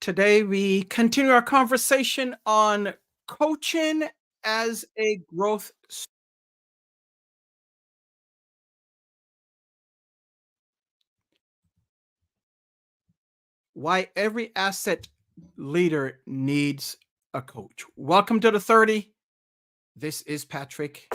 Today, we continue our conversation on coaching as a why every asset leader needs a coach. Welcome to the 30. This is Patrick.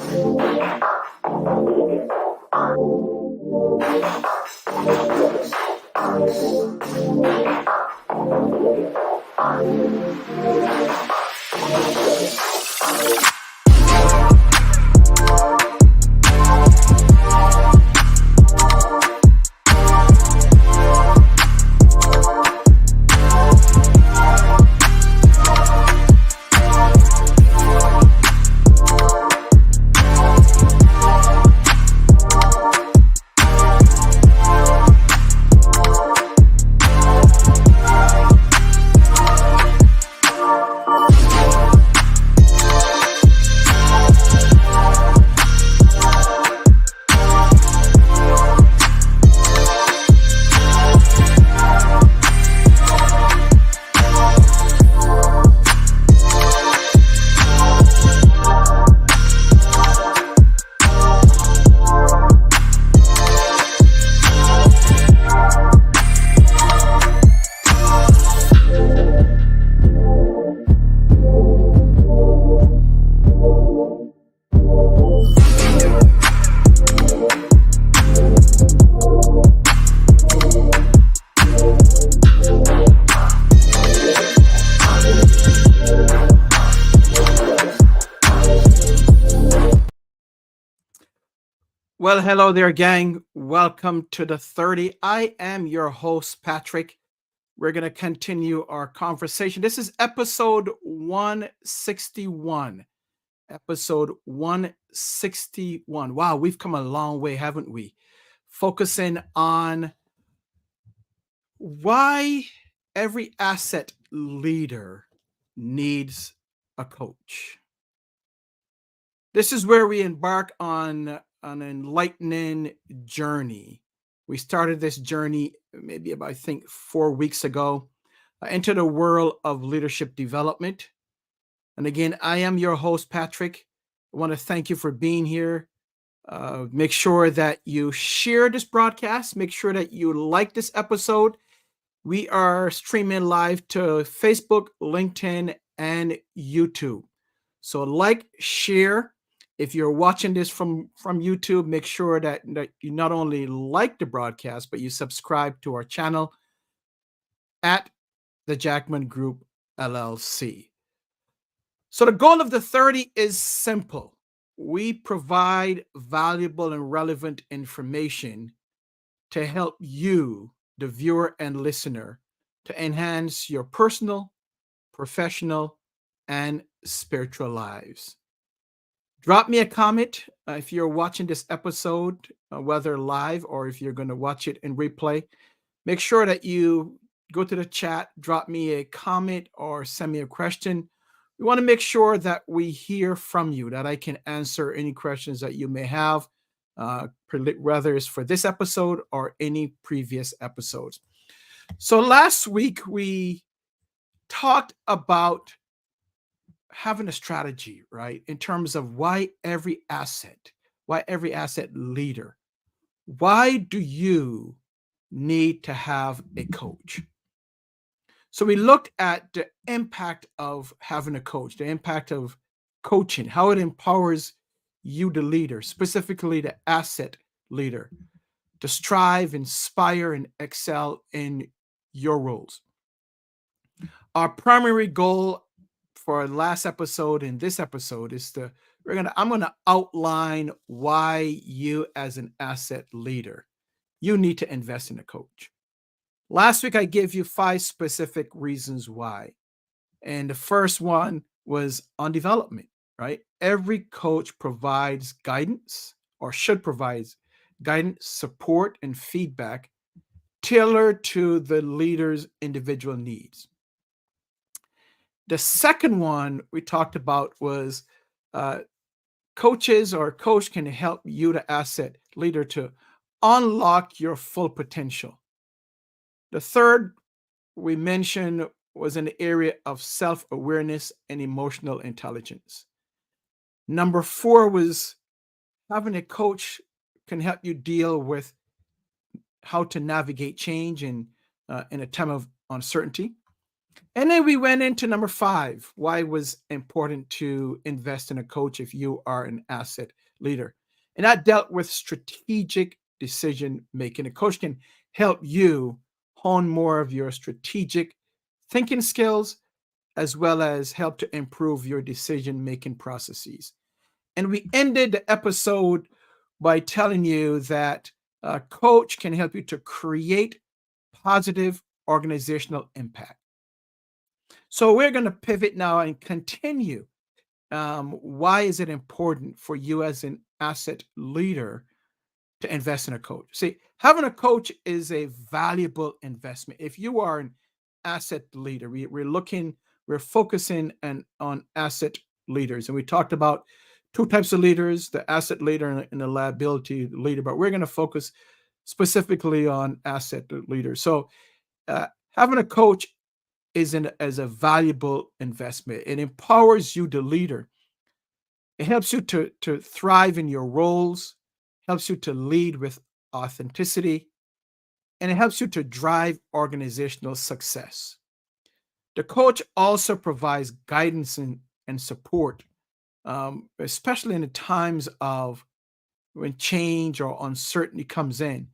Well, hello there, gang. Welcome to the 30. I am your host, Patrick. We're going to continue our conversation. This is episode 161. Episode 161. Wow, we've come a long way, haven't we? Focusing on why every asset leader needs a coach. This is where we embark on an enlightening journey. We started this journey maybe about, I think, 4 weeks ago into the world of leadership development. And again, I am your host, Patrick. I want to thank you for being here. Make sure that you share this broadcast. Make sure that you like this episode. We are streaming live to Facebook, LinkedIn, and YouTube. So like, share. If you're watching this from YouTube, make sure that you not only like the broadcast, but you subscribe to our channel at the Jackman Group LLC. So the goal of the 30 is simple. We provide valuable and relevant information to help you, the viewer and listener, to enhance your personal, professional, and spiritual lives. Drop me a comment if you're watching this episode, whether live or if you're going to watch it in replay. Make sure that you go to the chat, drop me a comment, or send me a question. We want to make sure that we hear from you, that I can answer any questions that you may have, whether it's for this episode or any previous episodes. So last week, we talked about having a strategy, right? In terms of why every asset leader, why do you need to have a coach? So we looked at the impact of having a coach, the impact of coaching, how it empowers you, the leader, specifically the asset leader, to strive, inspire, and excel in your roles. Our primary goal for our last episode and this episode is I'm going to outline why you, as an asset leader, you need to invest in a coach. Last week I gave you 5 specific reasons why. And the first one was on development, right? Every coach provides guidance, or should provide guidance, support, and feedback tailored to the leader's individual needs. The second one we talked about was coaches or coach can help you, the asset leader, to unlock your full potential. The third we mentioned was in the area of self awareness and emotional intelligence. Number four was having a coach can help you deal with how to navigate change in a time of uncertainty. And then we went into number five, why it was important to invest in a coach if you are an asset leader. And that dealt with strategic decision making. A coach can help you hone more of your strategic thinking skills as well as help to improve your decision making processes. And we ended the episode by telling you that a coach can help you to create positive organizational impact. So we're going to pivot now and continue. Why is it important for you as an asset leader to invest in a coach? See, having a coach is a valuable investment. If you are an asset leader, we're focusing on asset leaders. And we talked about two types of leaders, the asset leader and the liability leader, but we're going to focus specifically on asset leaders. So having a coach is as a valuable investment. It empowers you, the leader. It helps you to thrive in your roles, helps you to lead with authenticity, and it helps you to drive organizational success. The coach also provides guidance and support, especially in the times of when change or uncertainty comes in.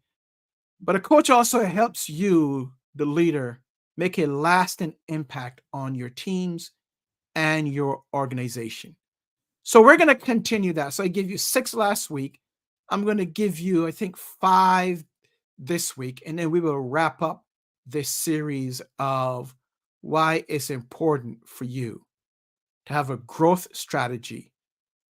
But a coach also helps you, the leader, make a lasting impact on your teams and your organization. So we're going to continue that. So I gave you six last week. I'm going to give you, I think, five this week, and then we will wrap up this series of why it's important for you to have a growth strategy,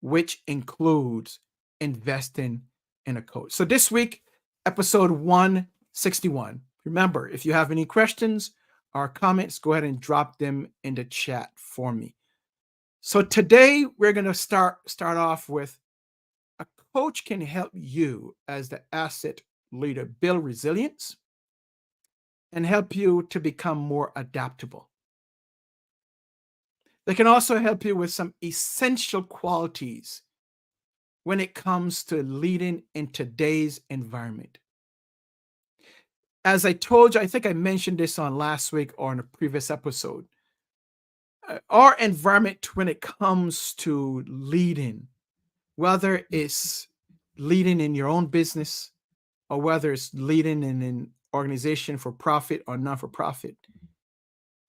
which includes investing in a coach. So this week, episode 161. Remember, if you have any questions or comments, go ahead and drop them in the chat for me. So today we're going to start off with a coach can help you as the asset leader build resilience and help you to become more adaptable. They can also help you with some essential qualities when it comes to leading in today's environment. As I told you, I think I mentioned this on last week or in a previous episode. Our environment, when it comes to leading, whether it's leading in your own business or whether it's leading in an organization for profit or not for profit,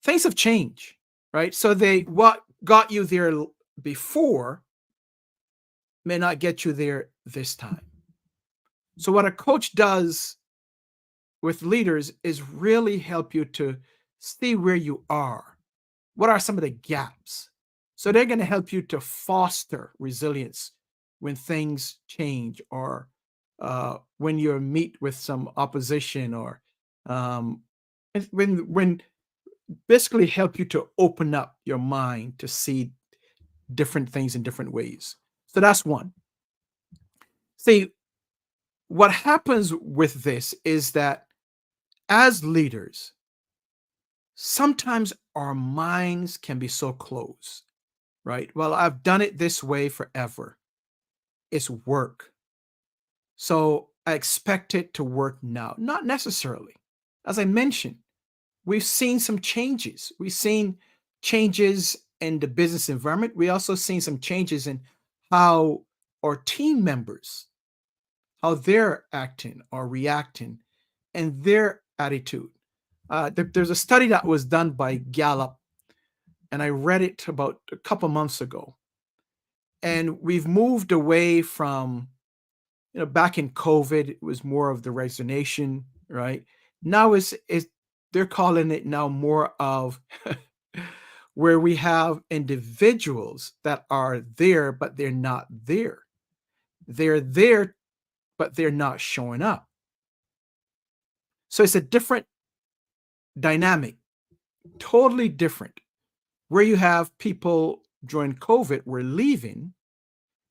things have changed, right? So what got you there before may not get you there this time. So what a coach does with leaders is really help you to see where you are. What are some of the gaps? So they're going to help you to foster resilience when things change or when you meet with some opposition or when basically help you to open up your mind to see different things in different ways. So that's one. See, what happens with this is that as leaders, sometimes our minds can be so closed, right? Well, I've done it this way forever. It's work. So I expect it to work now. Not necessarily. As I mentioned, we've seen some changes. We've seen changes in the business environment. We also seen some changes in how our team members, how they're acting or reacting and their attitude. There's a study that was done by Gallup, and I read it about a couple months ago. And we've moved away from, back in COVID, it was more of the resignation, right? Now it's they're calling it now more of where we have individuals that are there, but they're not there. They're there, but they're not showing up. So it's a different dynamic, totally different. Where you have people during COVID were leaving,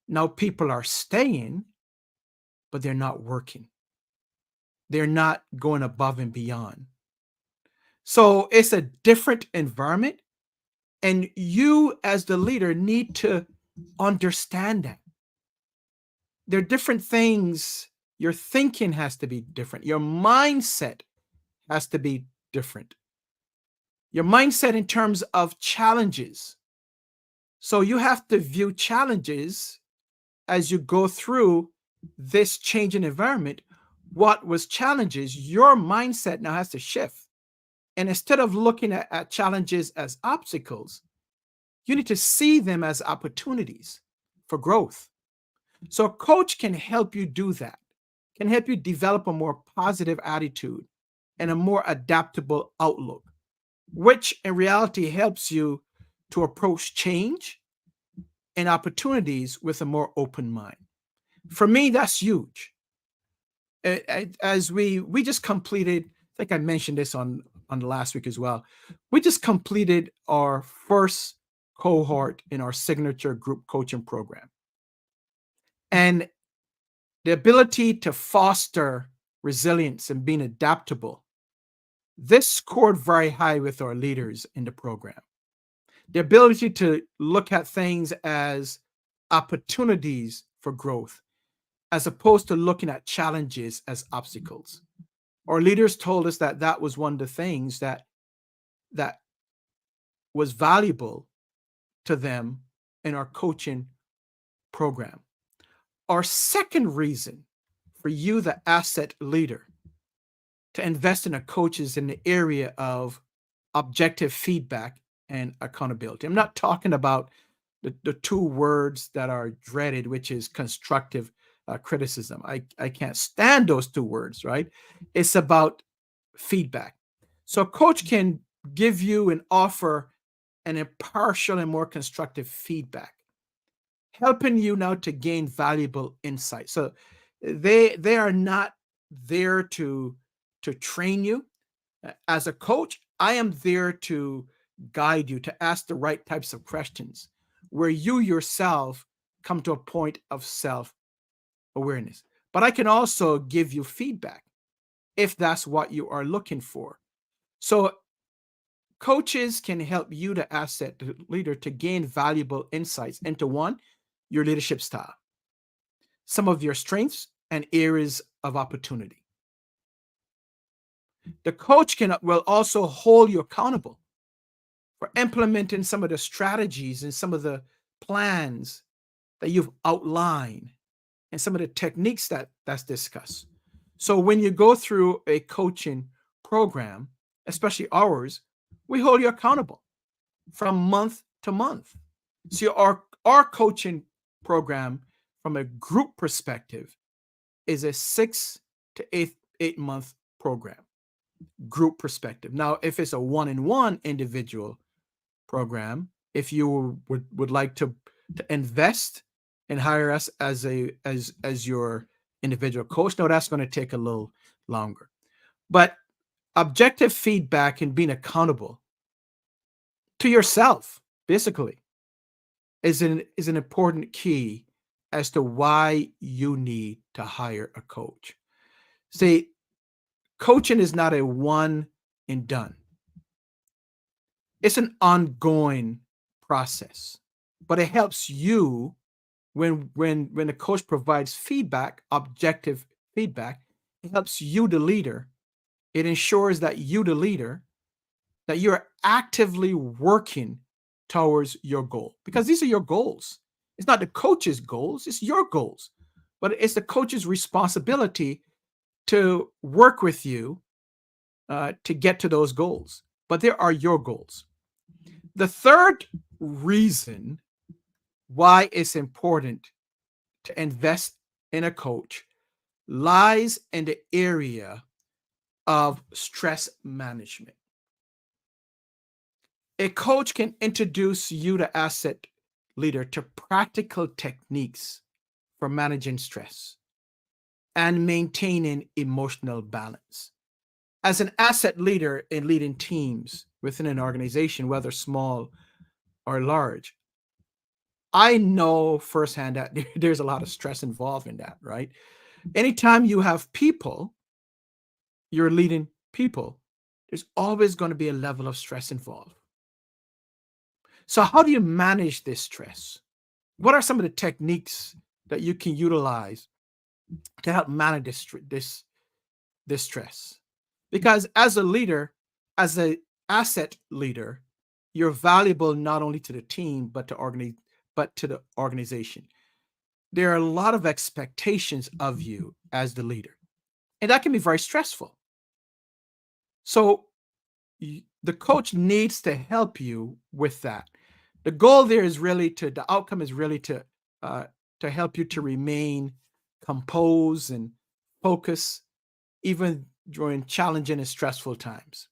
now people are staying, but they're not working. They're not going above and beyond. So it's a different environment, and you as the leader need to understand that. There are different things. Your thinking has to be different. Your mindset has to be different. Your mindset in terms of challenges. So you have to view challenges as you go through this changing environment. What was challenges, your mindset now has to shift. And instead of looking at challenges as obstacles, you need to see them as opportunities for growth. So a coach can help you do that, can help you develop a more positive attitude and a more adaptable outlook, which in reality helps you to approach change and opportunities with a more open mind. For me, that's huge. As we just completed, I think I mentioned this on the last week as well. We just completed our first cohort in our signature group coaching program, and the ability to foster resilience and being adaptable. This scored very high with our leaders in the program. The ability to look at things as opportunities for growth, as opposed to looking at challenges as obstacles. Our leaders told us that that was one of the things that was valuable to them in our coaching program. Our second reason for you, the asset leader, to invest in a coach is in the area of objective feedback and accountability. I'm not talking about the two words that are dreaded, which is constructive criticism. I can't stand those two words, right? It's about feedback. So a coach can give you and offer an impartial and more constructive feedback, helping you now to gain valuable insight. So they are not there to train you. As a coach, I am there to guide you to ask the right types of questions where you yourself come to a point of self awareness. But I can also give you feedback if that's what you are looking for. So coaches can help you, the asset leader, to gain valuable insights into one, your leadership style, some of your strengths and areas of opportunity. The coach can will also hold you accountable for implementing some of the strategies and some of the plans that you've outlined and some of the techniques that's discussed. So when you go through a coaching program, especially ours, we hold you accountable from month to month. So our coaching program from a group perspective is a 6 to 8 month program, group perspective. Now, if it's a one-on-one individual program, if you would like to invest and hire us as your individual coach, no, that's going to take a little longer. But objective feedback and being accountable to yourself, basically, is an important key as to why you need to hire a coach. See, coaching is not a one and done. It's an ongoing process, but it helps you when the coach provides feedback, objective feedback. It helps you, the leader. It ensures that you, the leader, that you're actively working towards your goal, because these are your goals. It's not the coach's goals, it's your goals, but it's the coach's responsibility to work with you to get to those goals. But there are your goals. The third reason why it's important to invest in a coach lies in the area of stress management. A coach can introduce you, the asset leader, to practical techniques for managing stress and maintaining emotional balance. As an asset leader in leading teams within an organization, whether small or large, I know firsthand that there's a lot of stress involved in that, right? Anytime you have people, you're leading people, there's always going to be a level of stress involved. So, how do you manage this stress? What are some of the techniques that you can utilize to help manage this stress? Because as a leader, as a asset leader, you're valuable not only to the team but to the organization. There are a lot of expectations of you as the leader, and that can be very stressful. So the coach needs to help you with that. The goal there is really the outcome is really uh, to help you to remain composed and focus even during challenging and stressful times.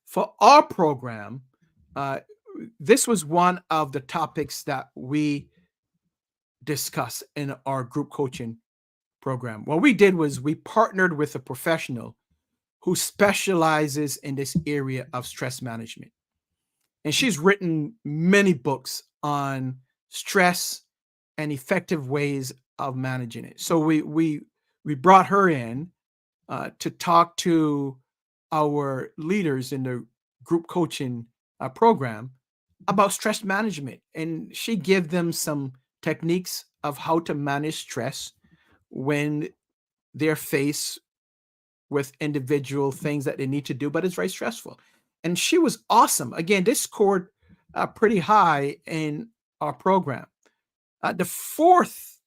For our program, uh, this was one of the topics that we discussed in our group coaching program. What we did was we partnered with a professional who specializes in this area of stress management. And she's written many books on stress and effective ways of managing it. So we brought her in to talk to our leaders in the group coaching program about stress management, and she gave them some techniques of how to manage stress when they're faced with individual things that they need to do, but it's very stressful. And she was awesome. Again, this scored pretty high in our program. The fourth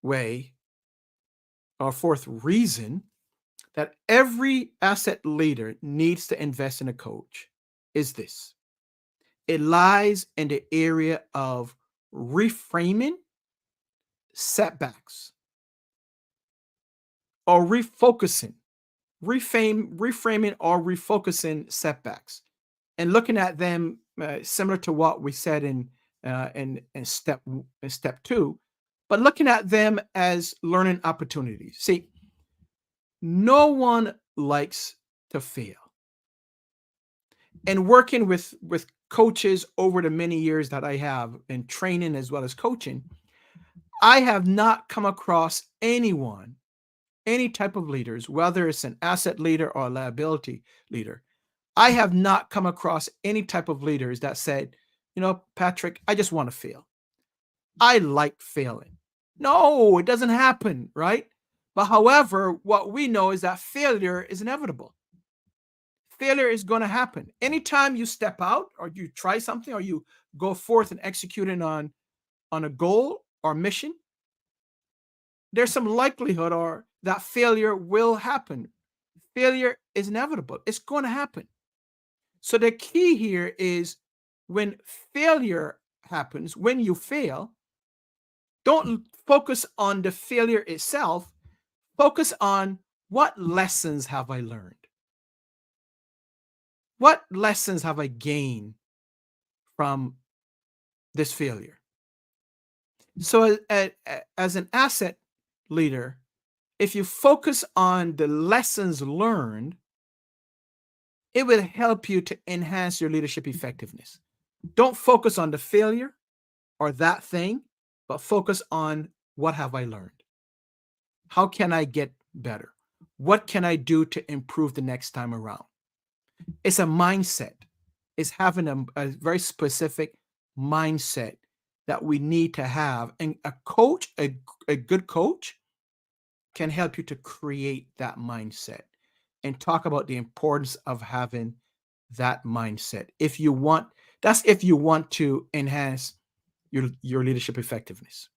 way or fourth reason that every asset leader needs to invest in a coach is this: it lies in the area of reframing setbacks or reframing or refocusing setbacks and looking at them similar to what we said in step two, but looking at them as learning opportunities. See, no one likes to fail. And working with coaches over the many years that I have in training as well as coaching, I have not come across anyone, any type of leaders, whether it's an asset leader or a liability leader. I have not come across any type of leaders that said, Patrick, I just want to fail. I like failing. No, it doesn't happen, right? But however, what we know is that failure is inevitable. Failure is going to happen. Anytime you step out or you try something or you go forth and executing on a goal or mission, there's some likelihood or that failure will happen. Failure is inevitable. It's going to happen. So the key here is when failure happens, when you fail, don't focus on the failure itself. Focus on what lessons have I learned? What lessons have I gained from this failure? So, as an asset leader, if you focus on the lessons learned, it will help you to enhance your leadership effectiveness. Don't focus on the failure or that thing, but focus on what have I learned? How can I get better? What can I do to improve the next time around? It's a mindset. It's having a very specific mindset that we need to have. And a good coach can help you to create that mindset and talk about the importance of having that mindset. If you want to enhance your leadership effectiveness.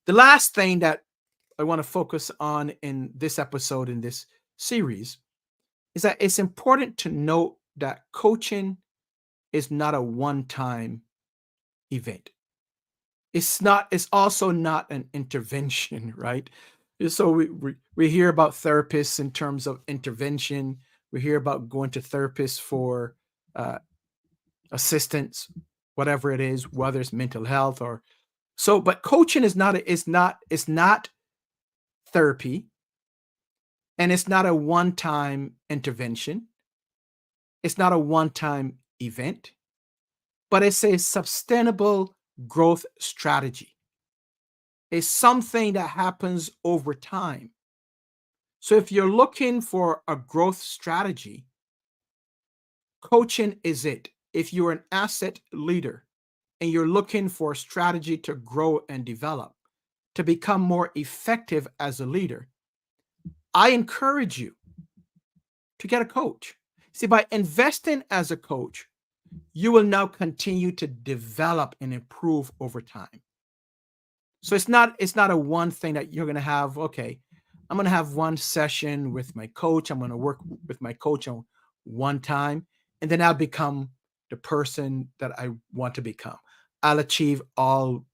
The last thing that I want to focus on in this episode, in this series, is that it's important to note that coaching is not a one-time event. It's also not an intervention, right? So we hear about therapists in terms of intervention. We hear about going to therapists for uh, assistance, whatever it is, whether it's mental health or so. But coaching it's not therapy, and it's not a one-time intervention. It's not a one-time event, but it's a sustainable growth strategy. It's something that happens over time. So if you're looking for a growth strategy, coaching is it. If you're an asset leader and you're looking for a strategy to grow and develop, to become more effective as a leader, I encourage you to get a coach. See, by investing as a coach, you will now continue to develop and improve over time. So it's not a one thing that you're going to have, okay, I'm going to have one session with my coach, I'm going to work with my coach on one time, and then I'll become the person that I want to become. I'll achieve all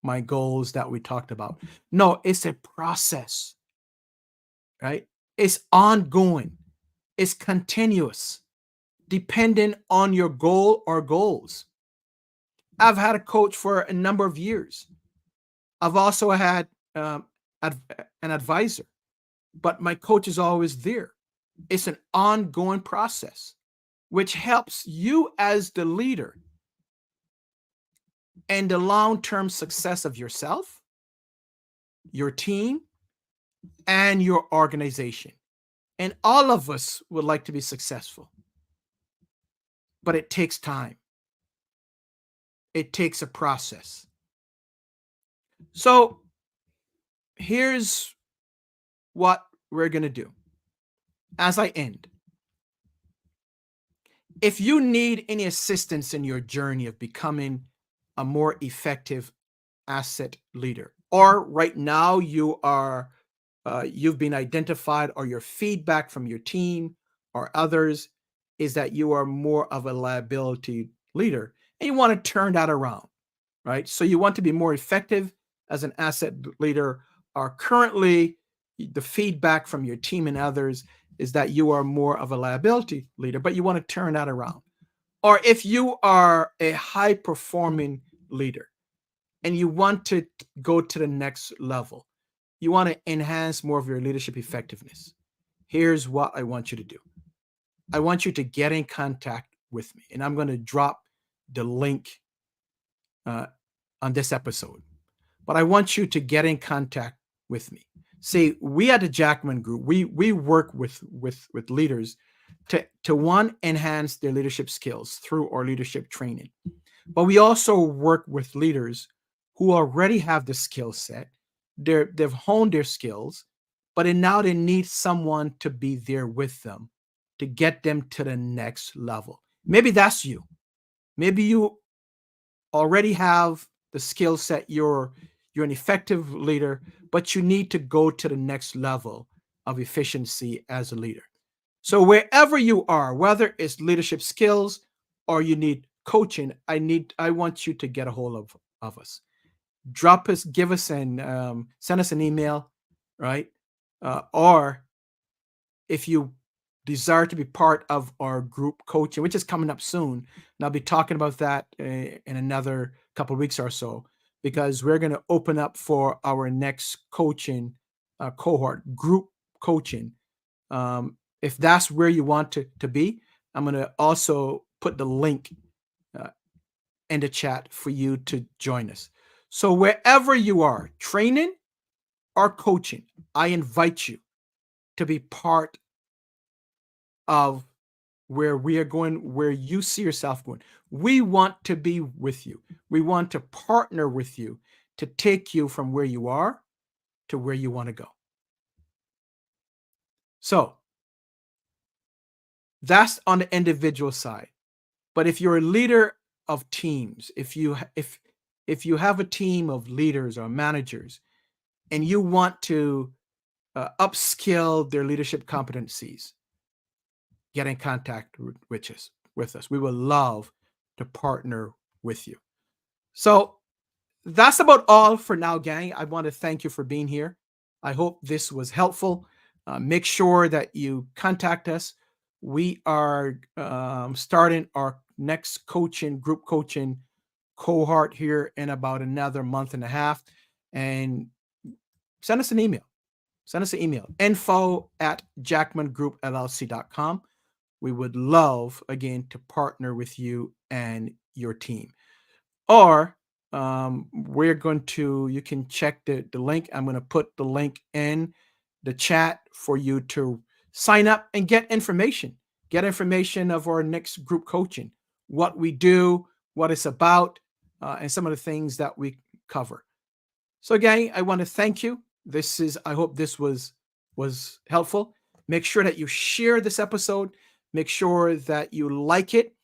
my goals that we talked about. No, it's a process, right? It's ongoing. It's continuous, depending on your goal or goals. I've had a coach for a number of years. I've also had um, ad- an advisor, but my coach is always there. It's an ongoing process, which helps you as the leader and the long term success of yourself, your team, and your organization. And all of us would like to be successful, but it takes time, it takes a process. So here's what we're going to do as I end. If you need any assistance in your journey of becoming a more effective asset leader, or right now you've been identified, or your feedback from your team or others is that you are more of a liability leader and you want to turn that around, right? So you want to be more effective as an asset leader, or currently the feedback from your team and others is that you are more of a liability leader, but you want to turn that around. Or if you are a high performing leader and you want to go to the next level, you want to enhance more of your leadership effectiveness. Here's what I want you to do. I want you to get in contact with me, and I'm going to drop the link uh, on this episode. But I want you to get in contact with me. See, we at the Jackman Group, we work with leaders to one, enhance their leadership skills through our leadership training. But we also work with leaders who already have the skill set. They've honed their skills, but now they need someone to be there with them to get them to the next level. Maybe that's you. Maybe you already have the skill set. You're an effective leader, but you need to go to the next level of efficiency as a leader. So wherever you are, whether it's leadership skills or you need coaching, I want you to get a hold of us. Drop us, give us an send us an email, right? Or if you desire to be part of our group coaching, which is coming up soon, and I'll be talking about that in another couple of weeks or so, because we're going to open up for our next coaching cohort, group coaching. If that's where you want to be, I'm going to also put the link uh, in the chat for you to join us. So wherever you are, training or coaching, I invite you to be part of where we are going, where you see yourself going. We want to be with you. We want to partner with you to take you from where you are to where you want to go. So that's on the individual side. But if you're a leader of teams, if you have a team of leaders or managers and you want to upskill their leadership competencies, get in contact with us. We would love to partner with you. So that's about all for now, gang. I want to thank you for being here. I hope this was helpful. Make sure that you contact us. We are starting our next group coaching cohort here in about another month and a half. And send us an email. Send us an email, info@jackmangroupllc.com. We would love, again, to partner with you and your team. Or you can check the link. I'm going to put the link in the chat for you to sign up and get information. Get information of our next group coaching, what we do, what it's about, and some of the things that we cover. So again, I want to thank you. I hope this was helpful. Make sure that you share this episode. Make sure that you like it,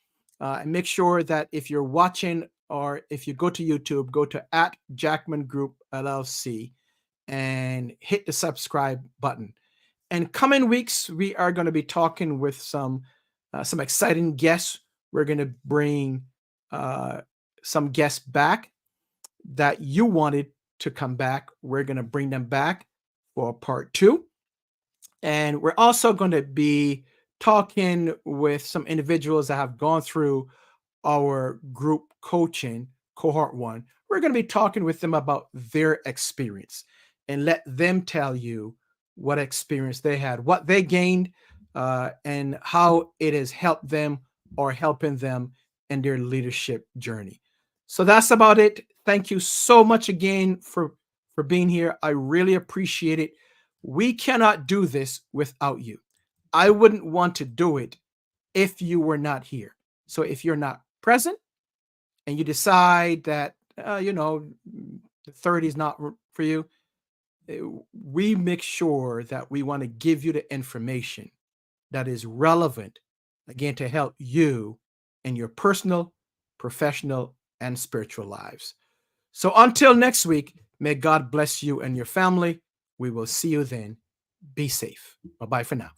and make sure that if you're watching or if you go to YouTube, go to at Jackman Group LLC and hit the subscribe button. And coming weeks, we are going to be talking with some exciting guests. We're going to bring uh, some guests back that you wanted to come back. We're going to bring them back for part two. And we're also going to be talking with some individuals that have gone through our group coaching cohort one. We're going to be talking with them about their experience and let them tell you what experience they had, what they gained, and how it has helped them or helping them in their leadership journey. So that's about it. Thank you so much again for being here. I really appreciate it. We cannot do this without you. I wouldn't want to do it if you were not here. So if you're not present and you decide that the 30 is not for you, we make sure that we want to give you the information that is relevant, again, to help you in your personal, professional, and spiritual lives. So until next week, may God bless you and your family. We will see you then. Be safe. Bye bye for now.